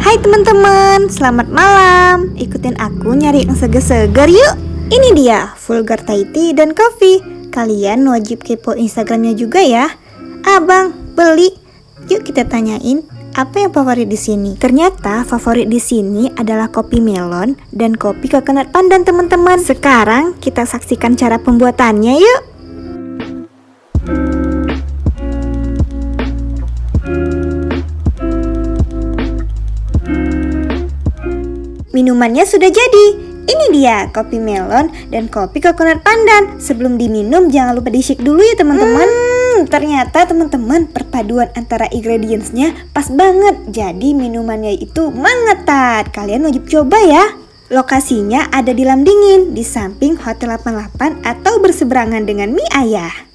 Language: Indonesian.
Hai teman-teman, selamat malam. Ikutin aku nyari yang seger-seger yuk. Ini dia, Vulgar Thai Tea dan Coffee. Kalian wajib kepo Instagramnya juga ya. Abang, beli. Yuk kita tanyain, apa yang favorit di sini? Ternyata favorit di sini adalah kopi melon dan kopi coconut pandan teman-teman. Sekarang kita saksikan cara pembuatannya yuk. Minumannya sudah jadi. Ini dia kopi melon dan kopi coconut pandan. Sebelum diminum jangan lupa di-shake dulu ya teman-teman. Ternyata teman-teman perpaduan antara ingredientsnya pas banget. Jadi minumannya itu mangetat. Kalian wajib coba ya. Lokasinya ada di Lam Dingin, di samping Hotel 88 atau berseberangan dengan Mie Ayah.